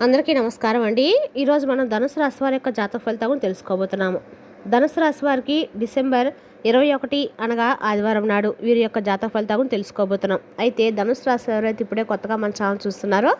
అందరికీ నమస్కారం అండి. ఈరోజు మనం ధనుసు రాశి వారి యొక్క జాతక ఫలితాలను తెలుసుకోబోతున్నాము. ధనుసు రాశి వారికి డిసెంబర్ 21 అనగా ఆదివారం నాడు వీరి యొక్క జాతక ఫలితాలను తెలుసుకోబోతున్నాం. అయితే ధనుసు రాశి ఎవరైతే ఇప్పుడే కొత్తగా మన ఛానల్ చూస్తున్నారో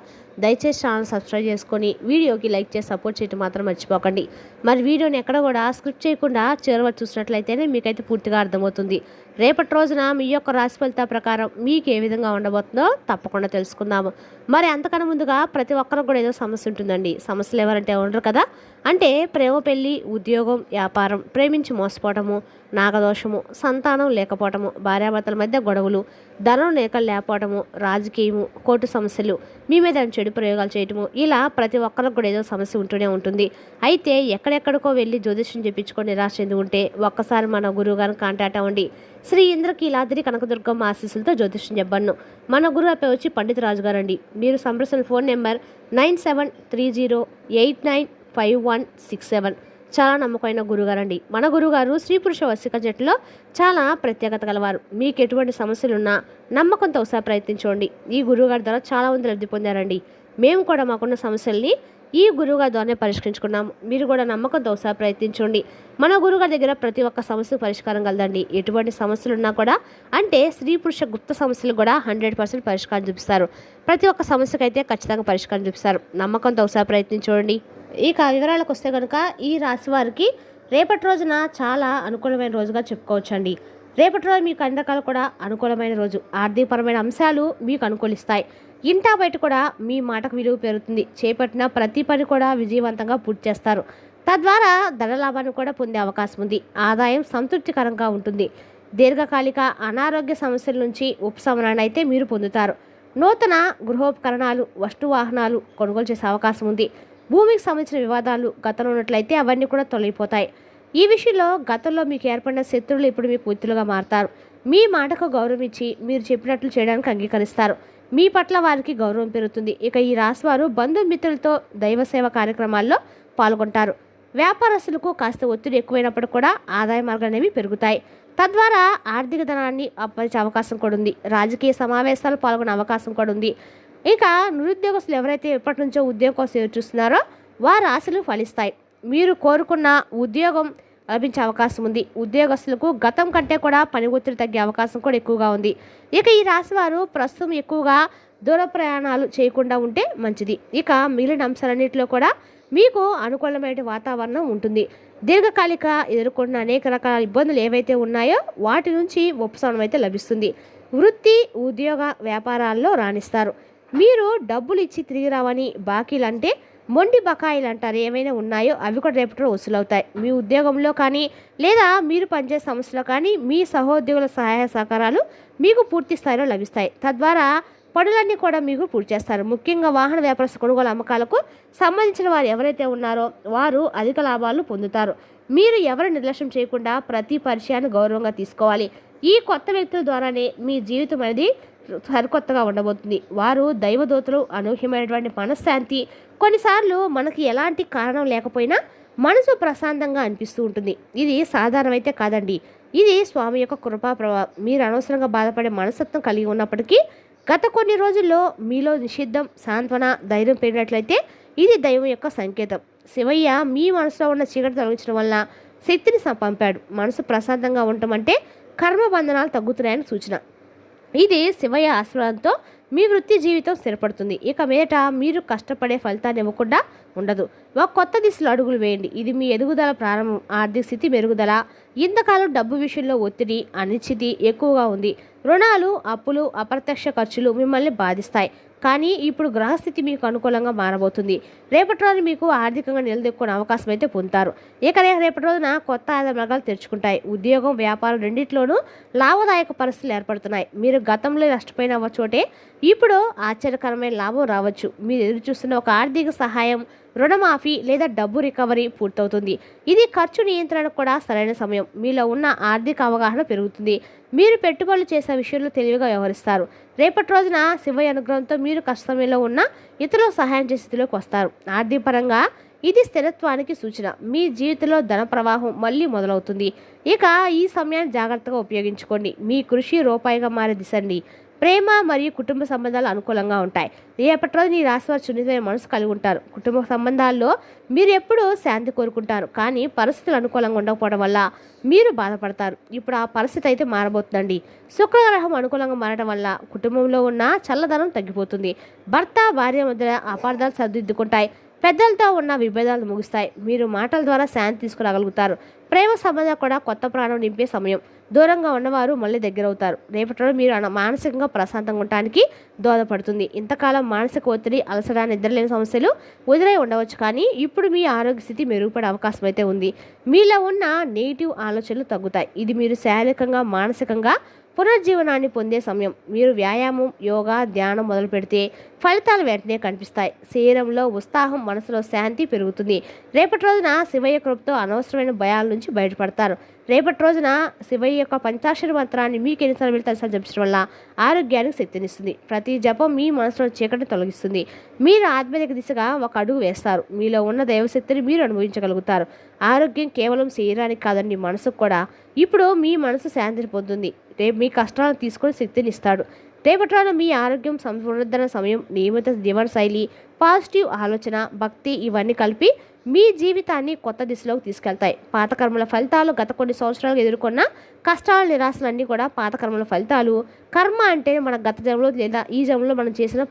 దయచేసి ఛానల్ సబ్స్క్రైబ్ చేసుకొని వీడియోకి లైక్ చేసి సపోర్ట్ చేయడం మాత్రం మర్చిపోకండి. మరి వీడియోని ఎక్కడ కూడా స్క్రిప్ట్ చేయకుండా చివరి చూసినట్లయితేనే మీకైతే పూర్తిగా అర్థమవుతుంది. రేపటి రోజున మీ యొక్క రాశి ఫలిత ప్రకారం మీకు ఏ విధంగా ఉండబోతుందో తప్పకుండా తెలుసుకుందాము. మరి అంతకన్నా ముందుగా ప్రతి ఒక్కరికి కూడా ఏదో సమస్య ఉంటుందండి. సమస్యలు ఎవరంటే ఉండరు కదా. అంటే ప్రేమ, పెళ్లి, ఉద్యోగం, వ్యాపారం, ప్రేమించి మోసపోవటము, నాగదోషము, సంతానం లేకపోవటము, భార్యాభర్తల మధ్య గొడవలు, ధనం లేకపోవటము, రాజకీయము, కోర్టు సమస్యలు, మీ మీద చెడు ప్రయోగాలు చేయటము, ఇలా ప్రతి ఒక్కరికి కూడా ఏదో సమస్య ఉంటూనే ఉంటుంది. అయితే ఎక్కడెక్కడికో వెళ్ళి జ్యోతిష్యం చెప్పించుకొని నిరాశ చెంది ఉంటే ఒక్కసారి మన గురువు గారిని కాంటాక్ట్ అవ్వండి. శ్రీ ఇంద్రకీలాద్రి కనకదుర్గమ్మ ఆశీస్సులతో జ్యోతిష్యం చెప్పను. మన గురువు అప్పే వచ్చి పండిత రాజు గారండి. మీరు సంప్రదించిన ఫోన్ నెంబర్ 9730895167. చాలా నమ్మకమైన గురుగారండి. మన గురుగారు స్త్రీ పురుష వశిక జట్టులో చాలా ప్రత్యేకత గలవారు. మీకు ఎటువంటి సమస్యలున్నా నమ్మకంతో ఒకసారి ప్రయత్నించండి. ఈ గురువుగారి ద్వారా చాలా మంది లబ్ధి పొందారండి. మేము కూడా మాకున్న సమస్యల్ని ఈ గురువుగారి ద్వారానే పరిష్కరించుకున్నాము. మీరు కూడా నమ్మకంతో ఒకసారి ప్రయత్నించండి. మన గురువుగారి దగ్గర ప్రతి ఒక్క సమస్యకు పరిష్కారం కలదండి. ఎటువంటి సమస్యలు ఉన్నా కూడా అంటే స్త్రీ పురుష గుప్త సమస్యలు కూడా 100% పరిష్కారం చూపిస్తారు. ప్రతి ఒక్క సమస్యకైతే ఖచ్చితంగా పరిష్కారం చూపిస్తారు. నమ్మకంతో ఒకసారి ప్రయత్నించండి. ఇక వివరాలకు వస్తే కనుక ఈ రాశి వారికి రేపటి రోజున చాలా అనుకూలమైన రోజుగా చెప్పుకోవచ్చండి. రేపటి రోజు మీకు అన్ని రకాలు కూడా అనుకూలమైన రోజు. ఆర్థికపరమైన అంశాలు మీకు అనుకూలిస్తాయి. ఇంటా బయట కూడా మీ మాటకు విలువ పెరుగుతుంది. చేపట్టిన ప్రతి పని కూడా విజయవంతంగా పూర్తి చేస్తారు. తద్వారా ధనలాభాన్ని కూడా పొందే అవకాశం ఉంది. ఆదాయం సంతృప్తికరంగా ఉంటుంది. దీర్ఘకాలిక అనారోగ్య సమస్యల నుంచి ఉపశమనాన్ని అయితే మీరు పొందుతారు. నూతన గృహోపకరణాలు, వస్తు వాహనాలు కొనుగోలు చేసే అవకాశం ఉంది. భూమికి సంబంధించిన వివాదాలు గతంలో ఉన్నట్లయితే అవన్నీ కూడా తొలగిపోతాయి. ఈ విషయంలో గతంలో మీకు ఏర్పడిన శత్రువులు ఇప్పుడు మీకు మిత్రులుగా మారతారు. మీ మాటకు గౌరవం ఇచ్చి మీరు చెప్పినట్లు చేయడానికి అంగీకరిస్తారు. మీ పట్ల వారికి గౌరవం పెరుగుతుంది. ఇక ఈ రాశివారు బంధుమిత్రులతో దైవ సేవ కార్యక్రమాల్లో పాల్గొంటారు. వ్యాపారస్తులకు కాస్త ఒత్తిడి ఎక్కువైనప్పుడు కూడా ఆదాయ మార్గాలు అనేవి పెరుగుతాయి. తద్వారా ఆర్థిక ధనాన్ని అప్పగించే అవకాశం కూడా ఉంది. రాజకీయ సమావేశాలు పాల్గొనే అవకాశం కూడా ఉంది. ఇక నిరుద్యోగస్తులు ఎవరైతే ఎప్పటి నుంచో ఉద్యోగం కోసం ఎదురు చూస్తున్నారో వారి ఆశలు ఫలిస్తాయి. మీరు కోరుకున్న ఉద్యోగం లభించే అవకాశం ఉంది. ఉద్యోగస్తులకు గతం కంటే కూడా పని ఒత్తిడి తగ్గే అవకాశం కూడా ఎక్కువగా ఉంది. ఇక ఈ రాశి వారు ప్రస్తుతం ఎక్కువగా దూర ప్రయాణాలు చేయకుండా ఉంటే మంచిది. ఇక మిగిలిన అంశాలన్నింటిలో కూడా మీకు అనుకూలమైన వాతావరణం ఉంటుంది. దీర్ఘకాలిక ఎదుర్కొన్న అనేక రకాల ఇబ్బందులు ఏవైతే ఉన్నాయో వాటి నుంచి ఉపశమనం అయితే లభిస్తుంది. వృత్తి, ఉద్యోగ, వ్యాపారాల్లో రాణిస్తారు. మీరు డబ్బులు ఇచ్చి తిరిగి రావని బాకీలు అంటే మొండి బకాయిలు అంటారు ఏమైనా ఉన్నాయో అవి కూడా రేపటిలో వసూలవుతాయి. మీ ఉద్యోగంలో కానీ లేదా మీరు పనిచేసే సంస్థలో కానీ మీ సహోద్యోగుల సహాయ సహకారాలు మీకు పూర్తి స్థాయిలో లభిస్తాయి. తద్వారా పనులన్నీ కూడా మీకు పూర్తి చేస్తారు. ముఖ్యంగా వాహన వ్యాపారస్తు కొనుగోలు అమ్మకాలకు సంబంధించిన వారు ఎవరైతే ఉన్నారో వారు అధిక లాభాలు పొందుతారు. మీరు ఎవరు నిర్లక్ష్యం చేయకుండా ప్రతి పరిచయాన్ని గౌరవంగా తీసుకోవాలి. ఈ కొత్త వ్యక్తుల ద్వారానే మీ జీవితం అనేది సరికొత్తగా ఉండబోతుంది. వారు దైవదూతలు, అనూహ్యమైనటువంటి మనశ్శాంతి, కొన్నిసార్లు మనకి ఎలాంటి కారణం లేకపోయినా మనసు ప్రశాంతంగా అనిపిస్తూ ఉంటుంది. ఇది సాధారణమైతే కాదండి. ఇది స్వామి యొక్క కృపా ప్రభావం. మీరు అనవసరంగా బాధపడే మనస్తత్వం కలిగి ఉన్నప్పటికీ గత కొన్ని రోజుల్లో మీలో నిషిద్ధం, సాంత్వన, ధైర్యం పెరిగినట్లయితే ఇది దైవం యొక్క సంకేతం. శివయ్య మీ మనసులో ఉన్న చీకటి తొలగించడం వల్ల శక్తిని పంపాడు. మనసు ప్రశాంతంగా ఉండటం అంటే కర్మబంధనాలు తగ్గుతున్నాయని సూచన. ఇది శివయ్య ఆశీర్వాదంతో మీ వృత్తి జీవితం స్థిరపడుతుంది. ఇక మీదట మీరు కష్టపడే ఫలితాన్ని ఇవ్వకుండా ఉండదు. ఒక కొత్త దిశలో అడుగులు వేయండి. ఇది మీ ఎదుగుదల ప్రారంభం. ఆర్థిక స్థితి మెరుగుదల. ఇంతకాలం డబ్బు విషయంలో ఒత్తిడి, అనిశ్చితి ఎక్కువగా ఉంది. రుణాలు, అప్పులు, అప్రత్యక్ష ఖర్చులు మిమ్మల్ని బాధిస్తాయి. కానీ ఇప్పుడు గ్రహస్థితి మీకు అనుకూలంగా మారబోతుంది. రేపటి రోజు మీకు ఆర్థికంగా నిలదొక్కునే అవకాశం అయితే పొందుతారు. ఇక రేపటి రోజున కొత్త ఆదాయ మార్గాలు తెరుచుకుంటాయి. ఉద్యోగం, వ్యాపారం రెండింటిలోనూ లాభదాయక పరిస్థితులు ఏర్పడుతున్నాయి. మీరు గతంలో నష్టపోయిన చోటే ఇప్పుడు ఆశ్చర్యకరమైన లాభం రావచ్చు. మీరు ఎదురు చూస్తున్న ఒక ఆర్థిక సహాయం, రుణమాఫీ లేదా డబ్బు రికవరీ పూర్తవుతుంది. ఇది ఖర్చు నియంత్రణకు కూడా సరైన సమయం. మీలో ఉన్న ఆర్థిక అవగాహన పెరుగుతుంది. మీరు పెట్టుబడులు చేసే విషయంలో తెలివిగా వ్యవహరిస్తారు. రేపటి రోజున శివయ్య అనుగ్రహంతో మీరు కష్ట సమయంలో ఉన్న ఇతరులకు సహాయం చేసే స్థితిలోకి వస్తారు. ఆర్థిక పరంగా ఇది స్థిరత్వానికి సూచన. మీ జీవితంలో ధన ప్రవాహం మళ్ళీ మొదలవుతుంది. ఇక ఈ సమయాన్ని జాగ్రత్తగా ఉపయోగించుకోండి. మీ కృషి రూపాయిగా మారే దిశండి. ప్రేమ మరియు కుటుంబ సంబంధాలు అనుకూలంగా ఉంటాయి. రేపటి రోజు ఈ రాశి వారు సున్నితమైన మనసు కలిగి ఉంటారు. కుటుంబ సంబంధాల్లో మీరు ఎప్పుడూ శాంతి కోరుకుంటారు, కానీ పరిస్థితులు అనుకూలంగా ఉండకపోవడం వల్ల మీరు బాధపడతారు. ఇప్పుడు ఆ పరిస్థితి అయితే మారబోతుందండి. శుక్రగ్రహం అనుకూలంగా మారడం వల్ల కుటుంబంలో ఉన్న చల్లదనం తగ్గిపోతుంది. భర్త భార్య మధ్య అపార్థాలు సర్దిద్దుకుంటాయి. పెద్దలతో ఉన్న విభేదాలు ముగుస్తాయి. మీరు మాటల ద్వారా శాంతి తీసుకురాగలుగుతారు. ప్రేమ సంబంధం కూడా కొత్త ప్రాణం నింపే సమయం. దూరంగా ఉన్నవారు మళ్ళీ దగ్గరవుతారు. రేపటి రోజు మీరు మానసికంగా ప్రశాంతంగా ఉండటానికి దోహదపడుతుంది. ఇంతకాలం మానసిక ఒత్తిడి, అలసట, నిద్రలేని సమస్యలు ఎదురై ఉండవచ్చు, కానీ ఇప్పుడు మీ ఆరోగ్య స్థితి మెరుగుపడే అవకాశం అయితే ఉంది. మీలో ఉన్న నెగిటివ్ ఆలోచనలు తగ్గుతాయి. ఇది మీరు శారీరకంగా, మానసికంగా పునర్జీవనాన్ని పొందే సమయం. మీరు వ్యాయామం, యోగా, ధ్యానం మొదలు పెడితే ఫలితాలు వెంటనే కనిపిస్తాయి. శరీరంలో ఉత్సాహం, మనసులో శాంతి పెరుగుతుంది. రేపటి రోజున శివయ్య కృపతో అనవసరమైన భయాల నుంచి బయటపడతారు. రేపటి రోజున శివయ్య యొక్క పంచాక్షరి మంత్రాన్ని మీకు ఎన్నిసార్లు వెళ్తారు జపించడం వల్ల ఆరోగ్యానికి శక్తినిస్తుంది. ప్రతి జపం మీ మనసులో చీకటిని తొలగిస్తుంది. మీరు ఆధ్యాత్మిక దిశగా ఒక అడుగు వేస్తారు. మీలో ఉన్న దైవశక్తిని మీరు అనుభవించగలుగుతారు. ఆరోగ్యం కేవలం శరీరానికి కాదండి, మనసుకు కూడా. ఇప్పుడు మీ మనసు శాంతిని పొందుతుంది. రేపు మీ కష్టాలను తీసుకొని శక్తిని ఇస్తాడు. రేపటి రోజున మీ ఆరోగ్యం, పునరుద్ధరణ సమయం, నియమిత జీవన శైలి, పాజిటివ్ ఆలోచన, భక్తి ఇవన్నీ కలిపి మీ జీవితాన్ని కొత్త దిశలోకి తీసుకెళ్తాయి. పాత కర్మల ఫలితాలు, గత కొన్ని సంవత్సరాలు ఎదుర్కొన్న కష్టాలు, నిరాశలు అన్నీ కూడా పాత కర్మల ఫలితాలు. కర్మ అంటే మన గత జన్మలో లేదా ఈ జన్మలో మనం చేసిన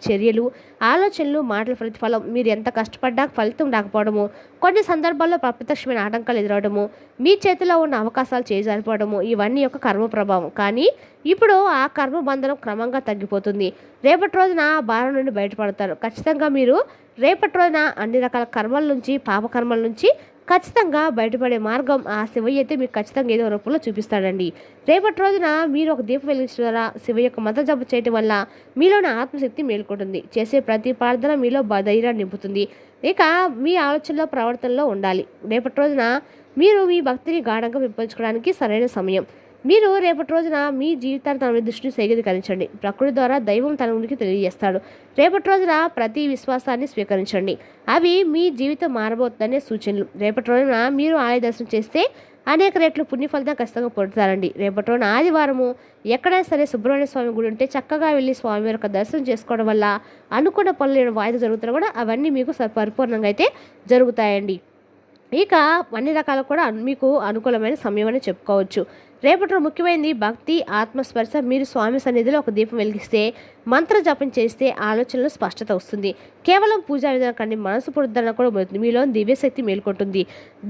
చర్యలు, ఆలోచనలు, మాటల ప్రతిఫలం. మీరు ఎంత కష్టపడ్డా ఫలితం రాకపోవడము, కొన్ని సందర్భాల్లో అప్రత్యక్షమైన ఆటంకాలు ఎదురవడము, మీ చేతిలో ఉన్న అవకాశాలు చేజారిపోవడము, ఇవన్నీ యొక్క కర్మ ప్రభావం. కానీ ఇప్పుడు ఆ కర్మ బంధనం క్రమంగా తగ్గిపోతుంది. రేపటి రోజున ఆ భారం నుండి బయటపడతారు. ఖచ్చితంగా మీరు రేపటి రోజున అన్ని రకాల కర్మల నుంచి, పాపకర్మల నుంచి ఖచ్చితంగా బయటపడే మార్గం ఆ శివయ్య అయితే మీకు ఖచ్చితంగా ఏదో రూపంలో చూపిస్తాడండి. రేపటి రోజున మీరు ఒక దీపం వెలిగించడం ద్వారా శివయ్య యొక్క మంత్ర జపం చేయడం వల్ల మీలోని ఆత్మశక్తి మేల్కొంటుంది. చేసే ప్రతి ప్రార్థన మీలో ధైర్యాన్ని నింపుతుంది. ఇక మీ ఆలోచనలో, ప్రవర్తనలో ఉండాలి. రేపటి రోజున మీరు మీ భక్తిని గాఢంగా పెంపొంచుకోవడానికి సరైన సమయం. మీరు రేపటి రోజున మీ జీవితాన్ని తన దృష్టిని సేకరించండి. ప్రకృతి ద్వారా దైవం తన ఉనికి తెలియజేస్తాడు. రేపటి రోజున ప్రతి విశ్వాసాన్ని స్వీకరించండి. అవి మీ జీవితం మారబోతుందనే సూచనలు. రేపటి రోజున మీరు ఆలయ దర్శనం చేస్తే అనేక రెట్లు పుణ్య ఫలితం ఖచ్చితంగా పొందుతారండి. రేపటి రోజున ఆదివారము ఎక్కడైనా సరే సుబ్రహ్మణ్య స్వామి గుడి ఉంటే చక్కగా వెళ్ళి స్వామి యొక్క దర్శనం చేసుకోవడం వల్ల అనుకున్న పనులు వాయిదా జరుగుతున్నా కూడా అవన్నీ మీకు పరిపూర్ణంగా అయితే జరుగుతాయండి. ఇక అన్ని రకాలు కూడా మీకు అనుకూలమైన సమయం అని చెప్పుకోవచ్చు. రేపటి ముఖ్యమైనది భక్తి, ఆత్మస్పర్శ. మీరు స్వామి సన్నిధిలో ఒక దీపం వెలిగిస్తే, మంత్ర జపం చేస్తే ఆలోచనలో స్పష్టత వస్తుంది. కేవలం పూజా విధానం కంటే మనసు పునరుద్ధరణ కూడా అవుతుంది. మీలో దివ్యశక్తి మేల్కొంటుంది.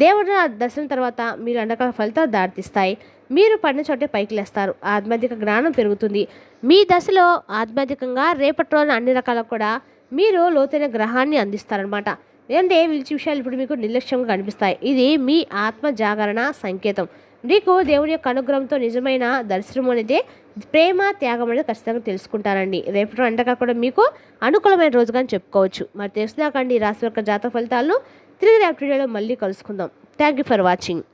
దేవుడి దర్శనం తర్వాత మీరు అన్ని రకాల ఫలితాలు దారితీస్తాయి. మీరు పడిన చోటే పైకి లేస్తారు. ఆధ్యాత్మిక జ్ఞానం పెరుగుతుంది. మీ దశలో ఆధ్యాత్మికంగా రేపటి రోజున అన్ని రకాల కూడా మీరు లోతైన గ్రహాన్ని అందిస్తారనమాట. అంటే వీళ్ళ విషయాలు ఇప్పుడు మీకు నిర్లక్ష్యంగా కనిపిస్తాయి. ఇది మీ ఆత్మ జాగరణ సంకేతం. మీకు దేవుని యొక్క అనుగ్రహంతో నిజమైన దర్శనం అనేది, ప్రేమ, త్యాగం అనేది ఖచ్చితంగా తెలుసుకుంటారండి. రేపటి అంటగా కూడా మీకు అనుకూలమైన రోజుగా చెప్పుకోవచ్చు. మరి తెలుసుదాకండి రాశి యొక్క జాతక ఫలితాలను తిరిగి రేపటి వీడియోలో మళ్ళీ కలుసుకుందాం. Thank you for watching.